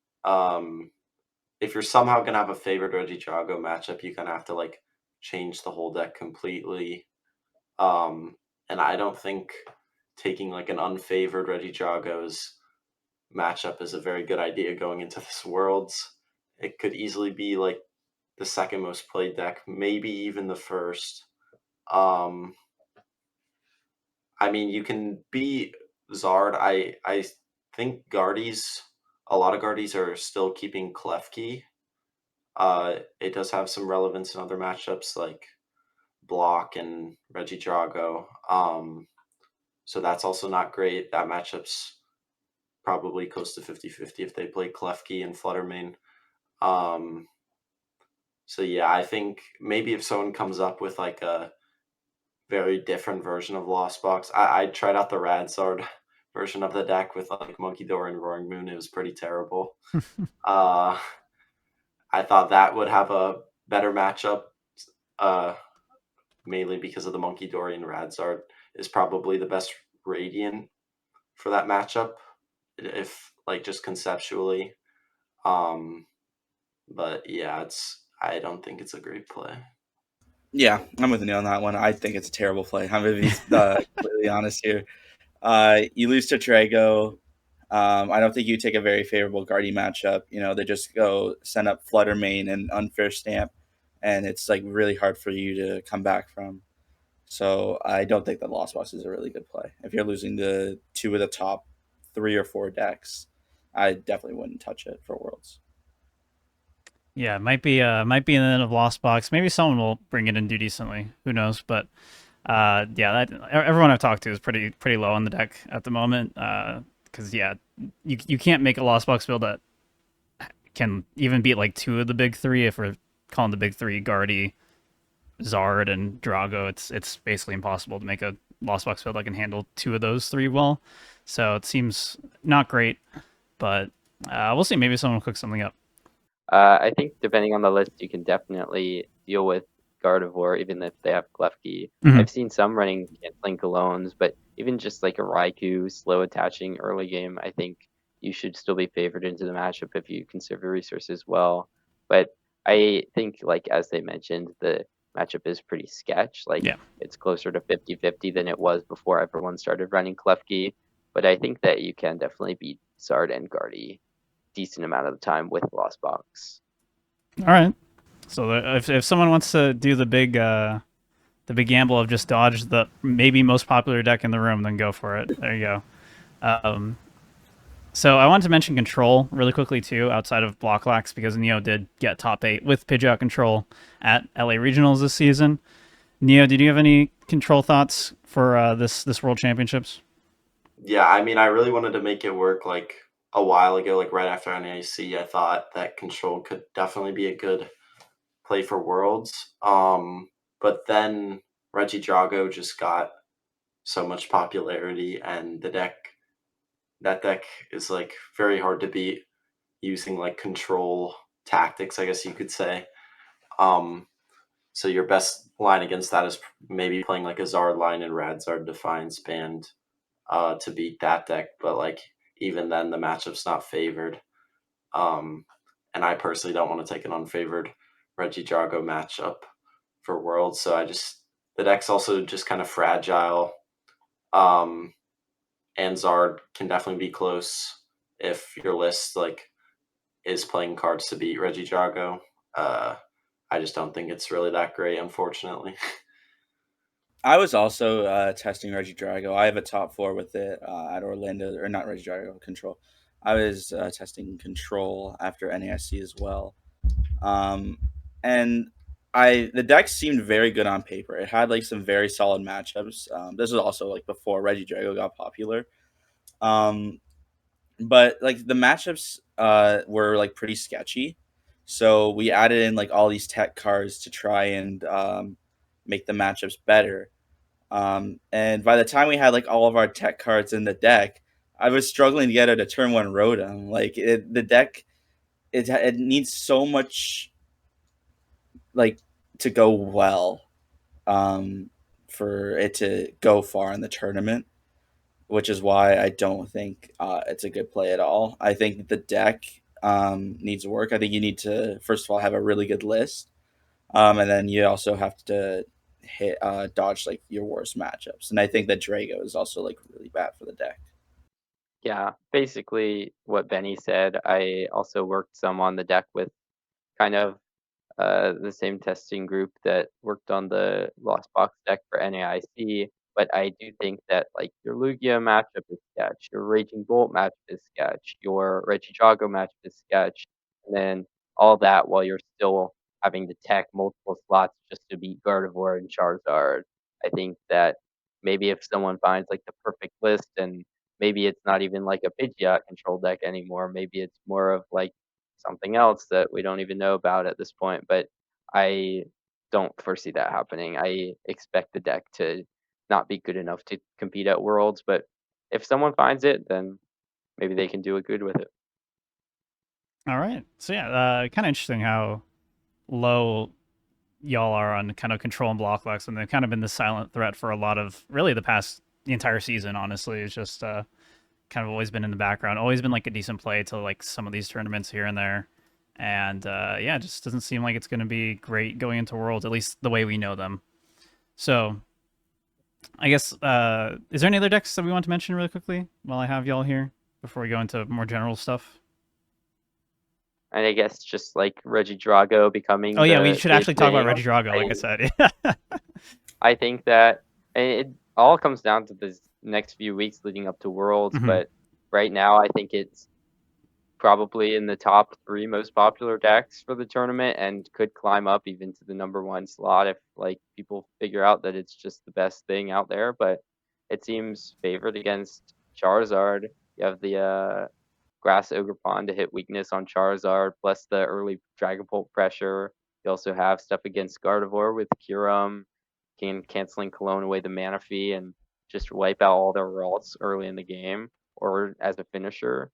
if you're somehow gonna have a favored Regidrago matchup, you're gonna have to like change the whole deck completely. And I don't think taking like an unfavored Regidrago's matchup is a very good idea going into this Worlds. It could easily be like the second most played deck, maybe even the first. I mean, you can be Zard. I think Guardies, a lot of Guardies are still keeping Klefki. It does have some relevance in other matchups like Block and Regidrago. So that's also not great. That matchup's probably close to 50-50 if they play Klefki and Fluttermane. So yeah, I think maybe if someone comes up with like a very different version of Lost Box, I tried out the Radzard version of the deck with like Monkey Door and Roaring Moon. It was pretty terrible. I thought that would have a better matchup, mainly because of the Monkey Dory and Radzard is probably the best Radiant for that matchup, if like just conceptually. But yeah, I don't think it's a great play. Yeah, I'm with you on that one. I think it's a terrible play. I'm going to be completely honest here. You lose to Drago. I don't think you take a very favorable Guardy matchup. You know, they just go send up Fluttermane and Unfair Stamp, and it's like really hard for you to come back from. So I don't think that Lost Box is a really good play. If you're losing to two of the top 3 or 4 decks, I definitely wouldn't touch it for Worlds. Yeah, it might be in the end of Lost Box. Maybe someone will bring it and do decently. Who knows? But yeah, everyone I've talked to is pretty low on the deck at the moment. Because yeah, you can't make a Lost Box build that can even beat like two of the big three. If we're calling the big three Guardy, Zard, and Drago, it's basically impossible to make a Lost Box build that can handle two of those three well. So it seems not great, but we'll see. Maybe someone will cook something up. I think depending on the list, you can definitely deal with Gardevoir even if they have Klefki. Mhm. I've seen some running canceling Colones, but even just like a Raikou slow attaching early game, I think you should still be favored into the matchup if you conserve your resources well. But I think, like as they mentioned, the matchup is pretty sketch. Like Yeah. it's closer to 50-50 than it was before everyone started running Klefki. But I think that you can definitely beat Zard and Guardy decent amount of the time with Lost Box. All right. So if someone wants to do the big gamble of just dodge the maybe most popular deck in the room, then go for it. There you go. So I wanted to mention Control really quickly too, outside of BlockLax, because Neo did get top 8 with Pidgeot Control at LA Regionals this season. Neo, did you have any Control thoughts for this World Championships? Yeah, I mean, I really wanted to make it work like a while ago, like right after NAC. I thought that Control could definitely be a good play for Worlds. But then Regidrago just got so much popularity, and that deck is like very hard to beat using like control tactics, I guess you could say. So your best line against that is maybe playing like a Zard line and Radzard Defiance Band to beat that deck. But like even then, the matchup's not favored. And I personally don't want to take an unfavored Regidrago matchup for Worlds. So the deck's also just kind of fragile. And Zard can definitely be close if your list like is playing cards to beat Regidrago. I just don't think it's really that great, unfortunately. I was also testing Regidrago. I have a top 4 with it at Orlando, or not Regidrago, Control. I was testing Control after NASC as well. And the deck seemed very good on paper. It had like some very solid matchups. This was also like before Regidrago got popular. But like the matchups were like pretty sketchy. So we added in like all these tech cards to try and make the matchups better. And by the time we had like all of our tech cards in the deck, I was struggling to get it to turn 1 Rotom. Like the deck, it needs so much like to go well for it to go far in the tournament, which is why I don't think it's a good play at all. I think the deck needs work. I think you need to first of all have a really good list, and then you also have to hit dodge like your worst matchups. And I think that Drago is also like really bad for the deck. Yeah, basically what Benny said. I also worked some on the deck with kind of the same testing group that worked on the Lost Box deck for NAIC. But I do think that like your Lugia matchup is sketch, your Raging Bolt matchup is sketch, your Regidrago matchup is sketch, and then all that while you're still having to tech multiple slots just to beat Gardevoir and Charizard. I think that maybe if someone finds like the perfect list, and maybe it's not even like a Pidgeot control deck anymore, maybe it's more of like something else that we don't even know about at this point, but I don't foresee that happening. I expect the deck to not be good enough to compete at Worlds, but if someone finds it, then maybe they can do it good with it. All right. So yeah, kind of interesting how low y'all are on kind of Control and BlockLax, and they've kind of been the silent threat for a lot of really the entire season. Honestly, it's just kind of always been in the background, always been like a decent play to like some of these tournaments here and there. And yeah, it just doesn't seem like it's going to be great going into Worlds, at least the way we know them. So I guess, is there any other decks that we want to mention really quickly while I have y'all here before we go into more general stuff? And I guess just like Regidrago becoming Oh yeah, we the should big actually talk about thing. Regidrago, like I said. I think that it all comes down to this next few weeks leading up to Worlds, Mhm. but right now I think it's probably in the top 3 most popular decks for the tournament and could climb up even to the #1 slot if like people figure out that it's just the best thing out there. But it seems favored against Charizard. You have the Grass Ogerpon to hit weakness on Charizard, plus the early Dragon Bolt pressure. You also have stuff against Gardevoir with Kyurem, canceling Cologne away the mana fee and just wipe out all their Ralts early in the game, or as a finisher.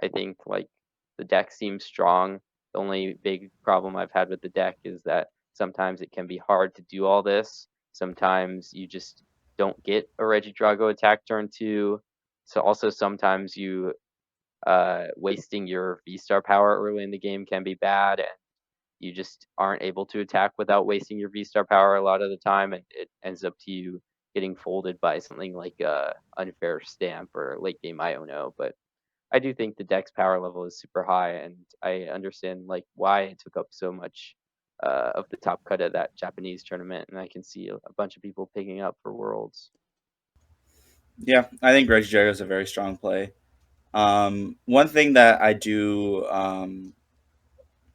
I think like the deck seems strong. The only big problem I've had with the deck is that sometimes it can be hard to do all this. Sometimes you just don't get a Regidrago attack turn 2. So also sometimes you wasting your VSTAR power early in the game can be bad, and you just aren't able to attack without wasting your VSTAR power a lot of the time, and it ends up to you getting folded by something like unfair stamp or late game Iono. But I do think the deck's power level is super high, and I understand like why it took up so much of the top cut of that Japanese tournament, and I can see a bunch of people picking up for Worlds. Yeah, I think Regidrago is a very strong play. One thing that I do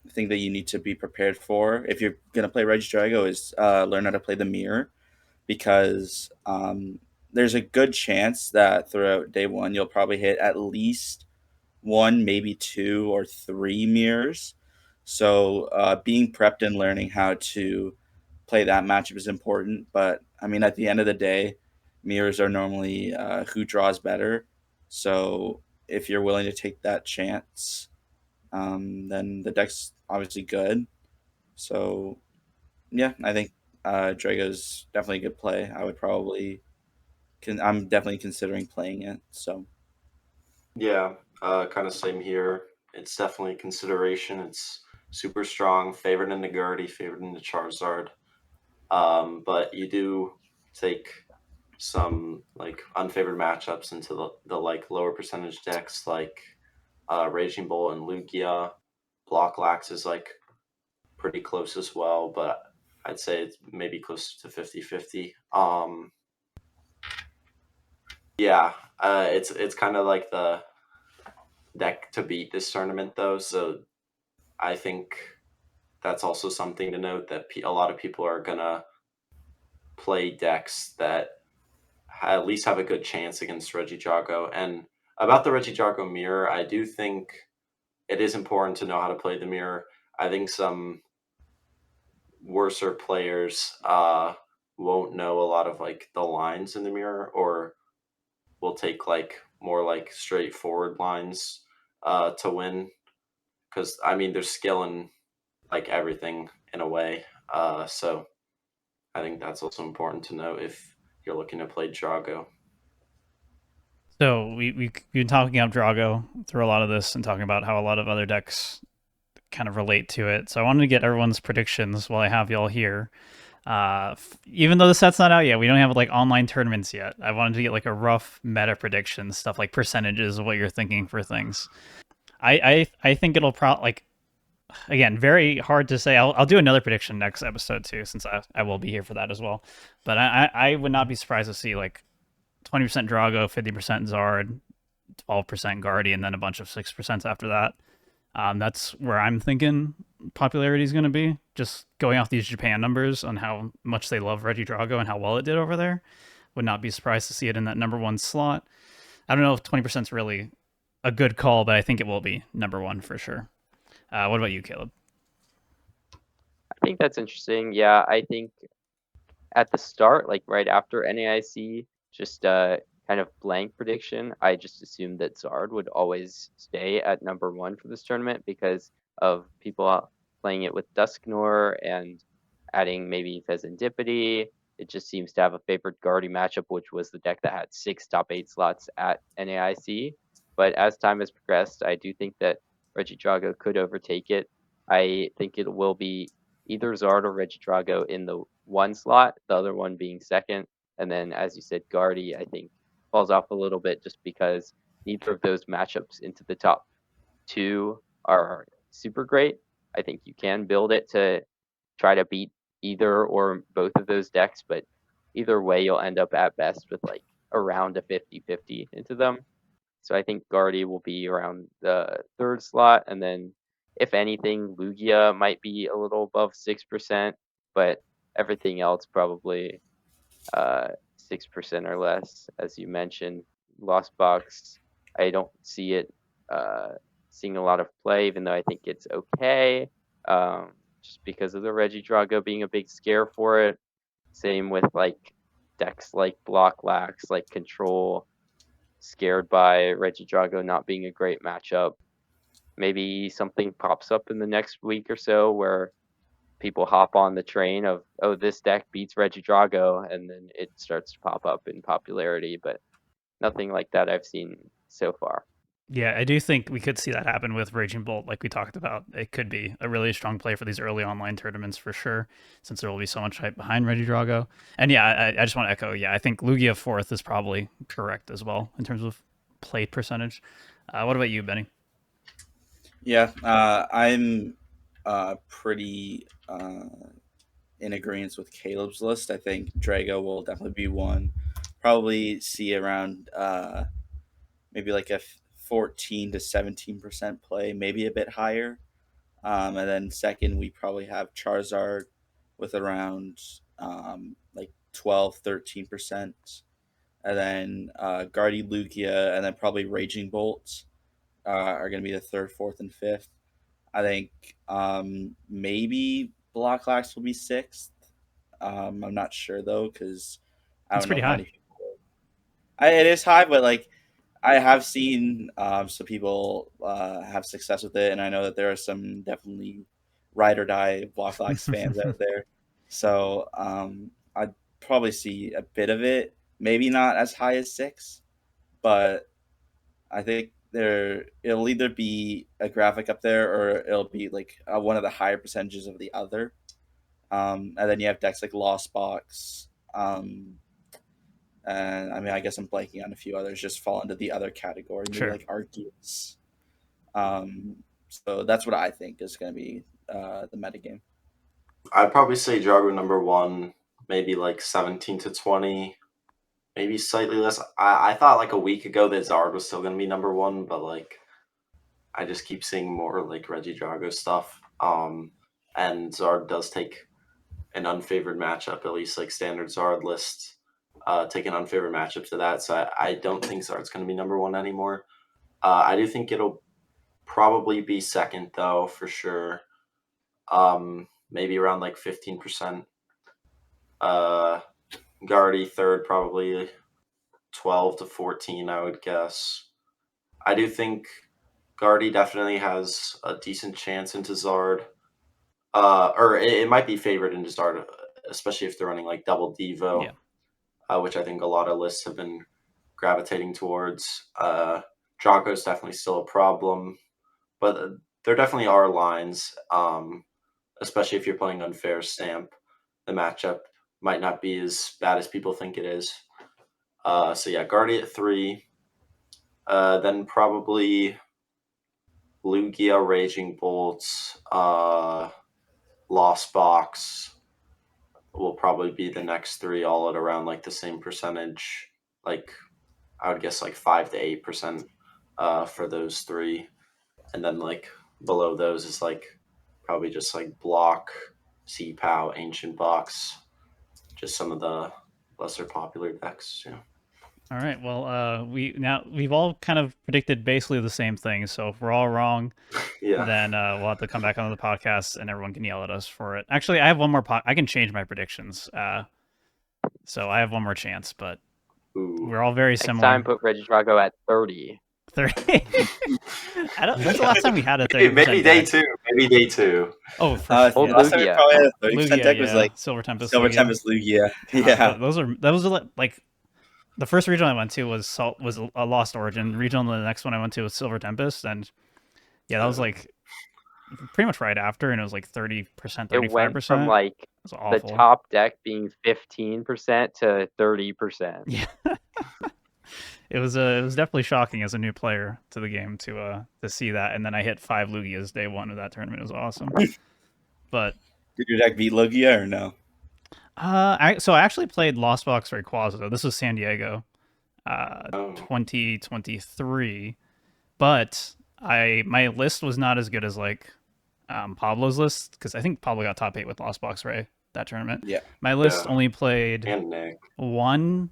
think that you need to be prepared for if you're going to play Regidrago is learn how to play the mirror, because there's a good chance that throughout day one you'll probably hit at least one, maybe 2 or 3 mirrors. So being prepped and learning how to play that matchup is important. But I mean, at the end of the day, mirrors are normally who draws better. So if you're willing to take that chance, then the deck's obviously good. So yeah, I think Drago's definitely a good play. I would probably I'm definitely considering playing it. So Yeah, kind of same here. It's definitely a consideration. It's super strong, favored into Gardy, favored into Charizard. But you do take some like unfavored matchups into the like lower percentage decks like Raging Bull and Lugia. BlockLax is like pretty close as well, but I'd say it's maybe close to 50-50. Yeah, it's kind of like the deck to beat this tournament though, so I think that's also something to note that a lot of people are gonna play decks that at least have a good chance against Regidrago. And about the Regidrago mirror, I do think it is important to know how to play the mirror. I think some worser players won't know a lot of like the lines in the mirror, or will take like more like straightforward lines to win. Because I mean, there's skill in like everything in a way. So I think that's also important to know if you're looking to play Drago. So we've been talking up Drago through a lot of this and talking about how a lot of other decks kind of relate to it. So I wanted to get everyone's predictions while I have y'all here. Even though the set's not out yet, we don't have like online tournaments yet. I wanted to get like a rough meta prediction, stuff like percentages of what you're thinking for things. I think it'll like, again, very hard to say. I'll do another prediction next episode too, since I will be here for that as well. But I would not be surprised to see like 20% Drago, 50% Zard, 12% Guardian, and then a bunch of 6% after that. That's where I'm thinking popularity is going to be. Just going off these Japan numbers on how much they love Regidrago and how well it did over there. Would not be surprised to see it in that number 1 slot. I don't know if 20% is really a good call, but I think it will be number 1 for sure. What about you, Caleb? I think that's interesting. Yeah, I think at the start, like right after NAIC, just kind of blank prediction, I just assumed that Zard would always stay at number 1 for this tournament because of people playing it with Dusknoir and adding maybe Fezendipiti. It just seems to have a favored Guardy matchup, which was the deck that had 6 top 8 slots at NAIC. But as time has progressed, I do think that Regidrago could overtake it. I think it will be either Zard or Regidrago in the 1 slot, the other one being second. And then, as you said, Guardy, I think, falls off a little bit just because neither of those matchups into the top 2 are super great. I think you can build it to try to beat either or both of those decks, but either way, you'll end up at best with like around a 50-50 into them. So I think Guardy will be around the 3rd slot, and then if anything, Lugia might be a little above 6%, but everything else probably 6% or less, as you mentioned. Lost Box, I don't see it seeing a lot of play, even though I think it's okay. Just because of the Regidrago being a big scare for it. Same with like decks like BlockLax, like Control, scared by Regidrago not being a great matchup. Maybe something pops up in the next week or so where people hop on the train of, oh, this deck beats Regidrago, and then it starts to pop up in popularity, but nothing like that I've seen so far. Yeah, I do think we could see that happen with Raging Bolt, like we talked about. It could be a really strong play for these early online tournaments for sure, since there will be so much hype behind Regidrago. And yeah, I just want to echo, yeah, I think Lugia 4th is probably correct as well in terms of play percentage. What about you, Benny? Yeah, I'm pretty in agreement with Caleb's list. I think Drago will definitely be one. Probably see around maybe like a 14 to 17% play, maybe a bit higher. And then second, we probably have Charizard with around like 12, 13%. And then Guardy Lugia, and then probably Raging Bolt are going to be the third, fourth, and fifth. I think maybe BlockLax will be sixth. I'm not sure though, because I It's don't know pretty how high. many people. It is high, but like I have seen some people have success with it, and I know that there are some definitely ride or die BlockLax fans out there. So I'd probably see a bit of it. Maybe not as high as 6, but I think it'll either be a graphic up there or it'll be like one of the higher percentages of the other. And then you have decks like Lost Box. And I mean, I guess I'm blanking on a few others. Just fall into the other category, maybe Sure. like Arceus. So that's what I think is going to be the metagame. I'd probably say Drago number 1, maybe like 17 to 20, maybe slightly less. I thought like a week ago that Zard was still going to be number 1, but like I just keep seeing more like Regidrago stuff. And Zard does take an unfavored matchup, at least like standard Zard list, take an unfavored matchup to that. So I don't think Zard's going to be number 1 anymore. I do think it'll probably be second though, for sure. Maybe around like 15%. Guardy third, probably 12 to 14, I would guess. I do think Guardy definitely has a decent chance into Zard. Or it might be favored into Zard, especially if they're running like double Devo, which I think a lot of lists have been gravitating towards. Draco's definitely still a problem, but there definitely are lines, especially if you're playing unfair stamp. The matchup might not be as bad as people think it is. So yeah, Guardy at 3. Then probably Lugia, Raging Bolts, Lost Box will probably be the next 3, all at around like the same percentage. Like I would guess like 5 to 8% for those 3. And then like below those is like probably just like Block, C-Pow, Ancient Box, just some of the lesser popular decks. Yeah. All right. Well, we've all kind of predicted basically the same thing. So if we're all wrong, Yeah. then we'll have to come back on the podcast and everyone can yell at us for it. Actually, I have one more. I can change my predictions. So I have one more chance, but Ooh. we're all very Next similar. time, put Regidrago at 30. 30. When's the last time we had a 30%? Maybe day 2. Maybe day 2. Oh, for Old last time we Lugia. probably had a 30% Lugia, deck was yeah. like Silver Tempest. Silver Lugia. Tempest Lugia. God, Yeah. those are like the first regional I went to was a Lost Origin regional. The next one I went to was Silver Tempest, and yeah, that was like pretty much right after, and it was like 30%, 35%. It went from like It was the awful. top deck being 15% to 30%. Yeah. It was definitely shocking as a new player to the game to see that, and then I hit 5 Lugias day 1 of that tournament. It was awesome. But did your deck beat Lugia or no? I actually played Lost Box Rayquaza. This was San Diego, 2023, but my list was not as good as like Pablo's list, because I think Pablo got top 8 with Lost Box Ray that tournament. Yeah. My list only played And Nick. 1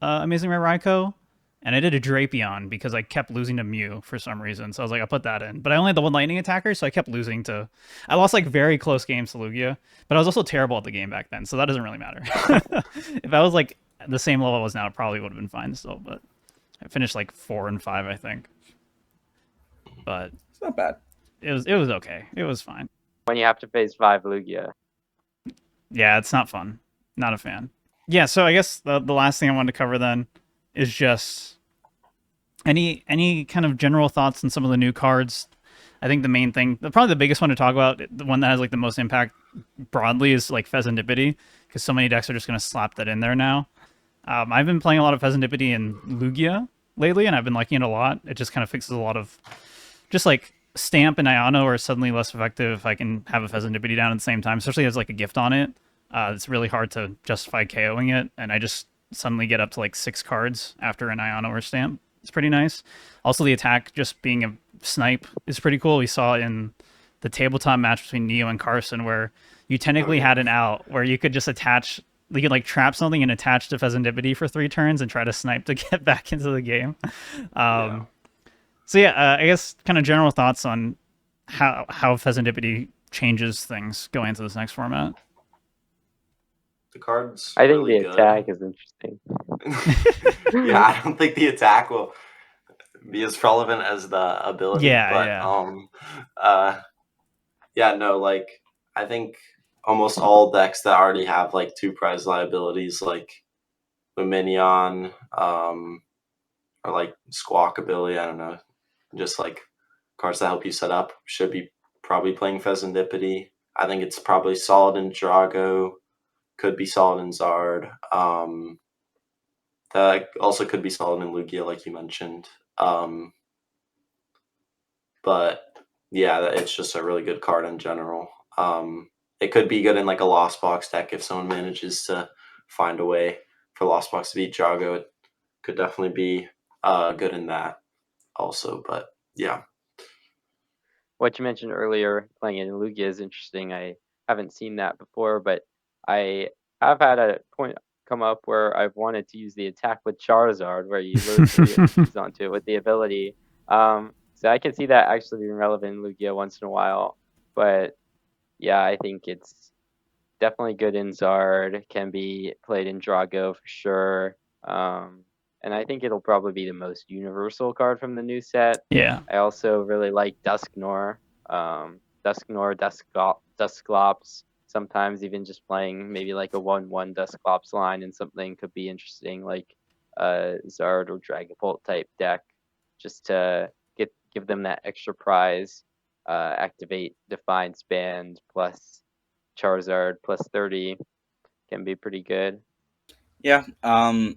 Amazing Rare Raikou, and I did a Drapion because I kept losing to Mew for some reason. So I was like, I'll put that in. But I only had the one lightning attacker, so I kept losing to. I lost like very close games to Lugia, but I was also terrible at the game back then, so that doesn't really matter. If I was like the same level I was now, it probably would have been fine still. But I finished like 4 and 5, I think. But It's not bad. it was okay. It was fine. When you have to face 5 Lugia. Yeah, it's not fun. Not a fan. Yeah, so I guess the last thing I wanted to cover then is just any kind of general thoughts on some of the new cards. I think the main thing, probably the biggest one to talk about, the one that has like the most impact broadly, is like Fezendipiti, because so many decks are just going to slap that in there now. I've been playing a lot of Fezendipiti and Lugia lately, and I've been liking it a lot. It just kind of fixes a lot of just like Stamp and Iono are suddenly less effective if I can have a Fezendipiti down at the same time, especially as like a gift on it. It's really hard to justify KOing it, and I just suddenly get up to like 6 cards after an Iono or Stamp. It's pretty nice. Also, the attack just being a snipe is pretty cool. We saw in the tabletop match between Neo and Carson where you technically had an out where you could just attach, you could like trap something and attach to Fezendipiti for 3 turns and try to snipe to get back into the game. So yeah, I guess kind of general thoughts on how Fezendipiti changes things going into this next format. The card's I think really the good. attack is interesting. Yeah, I don't think the attack will be as relevant as the ability. Yeah, yeah, no, like I think almost all decks that already have like 2 prize liabilities, like Luminion, or like Squawk ability, I don't know, just like cards that help you set up, should be probably playing Fezendipiti. I think it's probably solid in Drago, could be solid in Zard. That also could be solid in Lugia, like you mentioned. But yeah, it's just a really good card in general. It could be good in like a Lost Box deck if someone manages to find a way for Lost Box to beat Drago. It could definitely be good in that also. But yeah. What you mentioned earlier, playing in Lugia is interesting. I haven't seen that before, but I have had a point come up where I've wanted to use the attack with Charizard, where you lose onto it with the ability. So I can see that actually being relevant in Lugia once in a while. But yeah, I think it's definitely good in Zard. Can be played in Drago for sure. And I think it'll probably be the most universal card from the new set. Yeah. I also really like Dusknoir. Dusclops. Sometimes even just playing maybe like a 1/1 Dusclops line and something could be interesting, like Zard or Dragapult type deck, just to give them that extra prize. Activate Defiance Band plus Charizard plus 30 can be pretty good. Yeah. One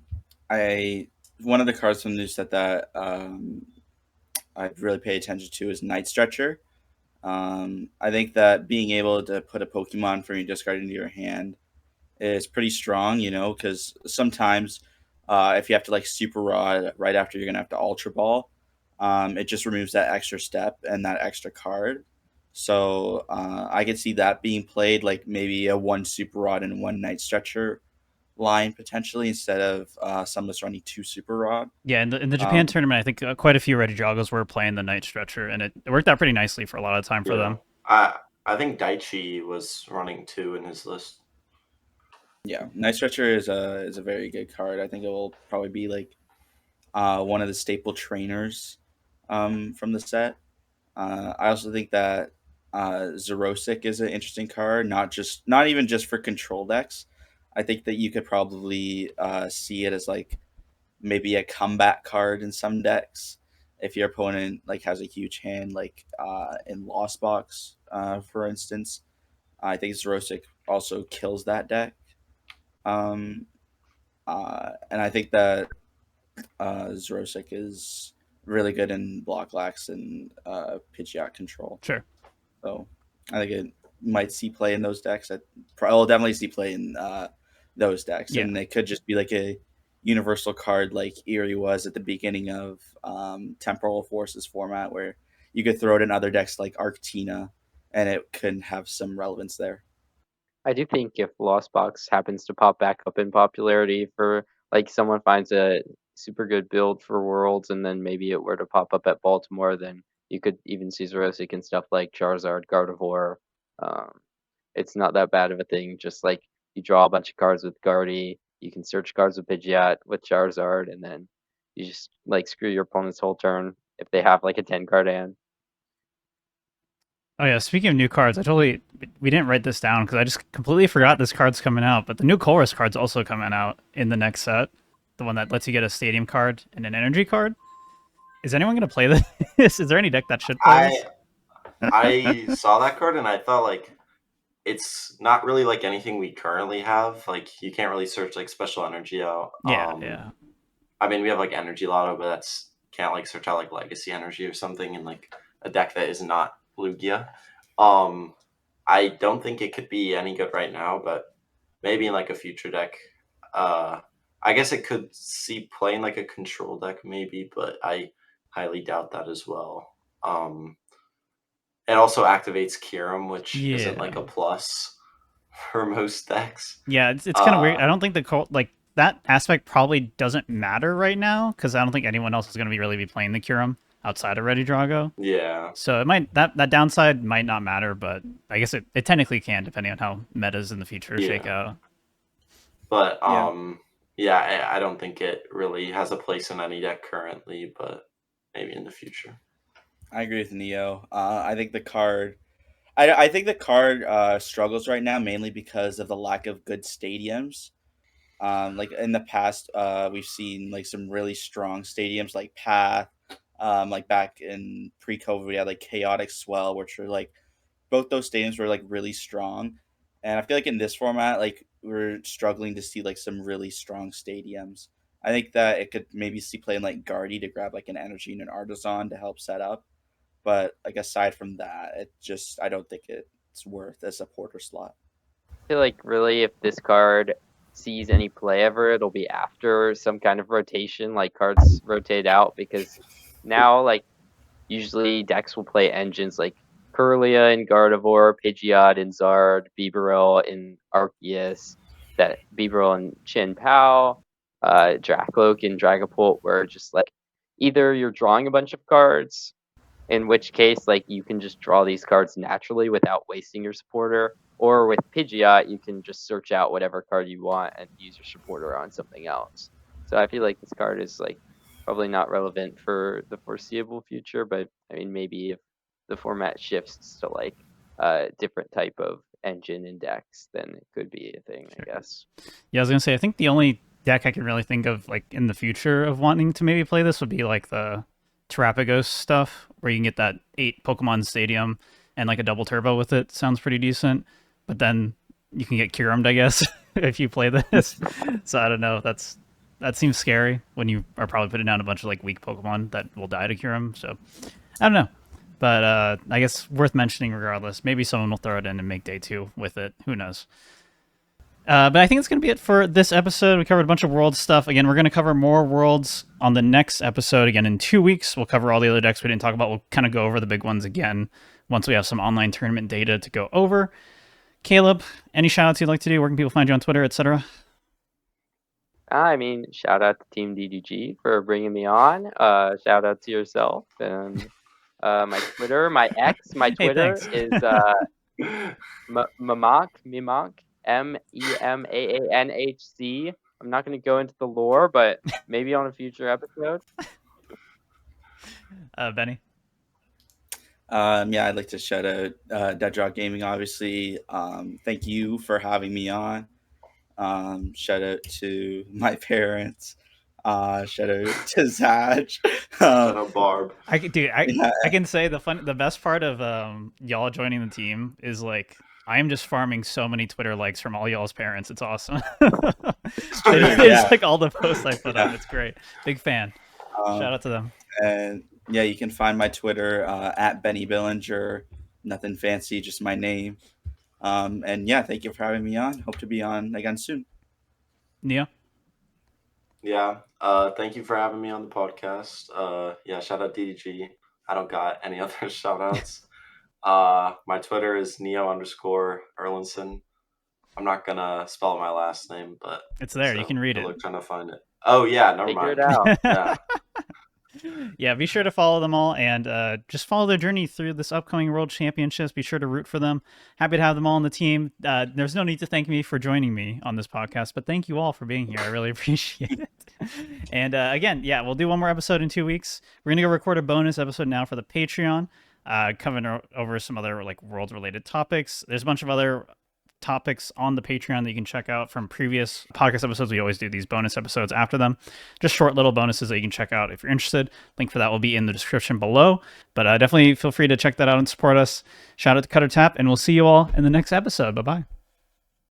of the cards from the new set that I really pay attention to is Night Stretcher. I think that being able to put a Pokemon from your discard into your hand is pretty strong, because sometimes if you have to like Super Rod right after you're going to have to Ultra Ball, it just removes that extra step and that extra card. So I could see that being played like maybe a 1 Super Rod and 1 Night Stretcher line potentially instead of some of us running 2 Super Rod. Yeah, in the Japan tournament, I think quite a few Regidragos were playing the Night Stretcher, and it worked out pretty nicely for a lot of time for them. I think Daichi was running 2 in his list. Yeah, Night Stretcher is a very good card. I think it will probably be like one of the staple trainers from the set. I also think that Xerosic is an interesting card, not even just for control decks. I think that you could probably see it as like maybe a comeback card in some decks if your opponent like has a huge hand, like in Lost Box, for instance. I think Xerosic also kills that deck. And I think that Xerosic is really good in BlockLax and Pidgeot Control. Sure. So I think it might see play in those decks. I'll definitely see play in those decks. Yeah. And it could just be like a universal card like Eerie was at the beginning of Temporal Forces format, where you could throw it in other decks like Arctina, and it could have some relevance there. I do think if Lost Box happens to pop back up in popularity for like someone finds a super good build for Worlds, and then maybe it were to pop up at Baltimore, then you could even see Xerosic and stuff like Charizard, Gardevoir. It's not that bad of a thing. Just like you draw a bunch of cards with Guardy, you can search cards with Pidgeot, with Charizard, and then you just like screw your opponent's whole turn if they have like a 10-card hand. Oh yeah, speaking of new cards, we didn't write this down because I just completely forgot this card's coming out. But the new Colress card's also coming out in the next set, the one that lets you get a Stadium card and an Energy card. Is anyone going to play this? Is there any deck that should play this? I saw that card and I thought like it's not really like anything we currently have. Like you can't really search like special energy out. Yeah. I mean we have like Energy Lotto, but that's can't like search out like Legacy Energy or something in like a deck that is not Lugia. I don't think it could be any good right now, but maybe in like a future deck. I guess it could see playing like a control deck maybe, but I highly doubt that as well. It also activates Kyurem, which isn't like a plus for most decks. Yeah, it's kind of weird. I don't think that aspect probably doesn't matter right now because I don't think anyone else is going to really be playing the Kyurem outside of Regidrago. Yeah. So it might that downside might not matter, but I guess it technically can depending on how metas in the future shake out. But yeah, I don't think it really has a place in any deck currently, but maybe in the future. I agree with Neo. I think the card. I think the card struggles right now mainly because of the lack of good stadiums. Like in the past, we've seen like some really strong stadiums like Path. Like back in pre-COVID, we had like Chaotic Swell, which were like both those stadiums were like really strong. And I feel like in this format, like we're struggling to see like some really strong stadiums. I think that it could maybe see playing like Guardy to grab like an Energy and an Artisan to help set up. But like aside from that, I don't think it's worth a supporter slot. I feel like really if this card sees any play ever, it'll be after some kind of rotation, like cards rotate out, because now like usually decks will play engines like Kirlia and Gardevoir, Pidgeot and Zard, Bibarel and Arceus, that Bibarel and Chin Pao, Dracloak and Dragapult, where just like either you're drawing a bunch of cards, in which case like you can just draw these cards naturally without wasting your supporter, or with Pidgeot you can just search out whatever card you want and use your supporter on something else. So I feel like this card is like probably not relevant for the foreseeable future, but I mean maybe if the format shifts to like a different type of engine and decks, then it could be a thing, I guess. Yeah, I was gonna say I think the only deck I can really think of like in the future of wanting to maybe play this would be like the Terrapagos stuff, where you can get that 8 Pokemon Stadium and like a double turbo with it. Sounds pretty decent. But then you can get Kyurem, I guess, if you play this. So I don't know. That seems scary when you are probably putting down a bunch of like weak Pokemon that will die to Kyurem. So I don't know. But I guess worth mentioning regardless. Maybe someone will throw it in and make day 2 with it. Who knows? But I think it's going to be it for this episode. We covered a bunch of Worlds stuff. Again, we're going to cover more Worlds on the next episode. Again, in 2 weeks, we'll cover all the other decks we didn't talk about. We'll kind of go over the big ones again once we have some online tournament data to go over. Caleb, any shout-outs you'd like to do? Where can people find you on Twitter, etc.? I mean, shout out to Team DDG for bringing me on. Shout out to yourself and my Twitter, my Twitter is Mimanch, Memanhc. I'm not going to go into the lore, but maybe on a future episode. Benny? Yeah, I'd like to shout out Dead Draw Gaming, obviously. Thank you for having me on. Shout out to my parents. Shout out to Zach. Shout out Barb. I can say the best part of y'all joining the team is like I am just farming so many Twitter likes from all y'all's parents. It's awesome. It's like all the posts I put up. It's great. Big fan. Shout out to them. And yeah, you can find my Twitter at Benny Billinger. Nothing fancy, just my name. And yeah, thank you for having me on. Hope to be on again soon. Neo? Yeah. Thank you for having me on the podcast. Yeah, shout out DDG. I don't got any other shout outs. My Twitter is Neo_Erlandsson. I'm not gonna spell my last name, but it's there. You can read it. Trying to find it. Oh yeah, never Figure mind. it out. Yeah. Yeah, be sure to follow them all and just follow their journey through this upcoming World Championships. Be sure to root for them. Happy to have them all on the team. There's no need to thank me for joining me on this podcast, but thank you all for being here. I really appreciate it. And again, yeah, we'll do one more episode in 2 weeks. We're going to go record a bonus episode now for the Patreon, covering over some other like world-related topics. There's a bunch of other topics on the Patreon that you can check out from previous podcast episodes. We always do these bonus episodes after them, just short little bonuses that you can check out if you're interested. Link for that will be in the description below, but definitely feel free to check that out and support us. Shout out to Cutter Tap, and we'll see you all in the next episode. Bye-bye.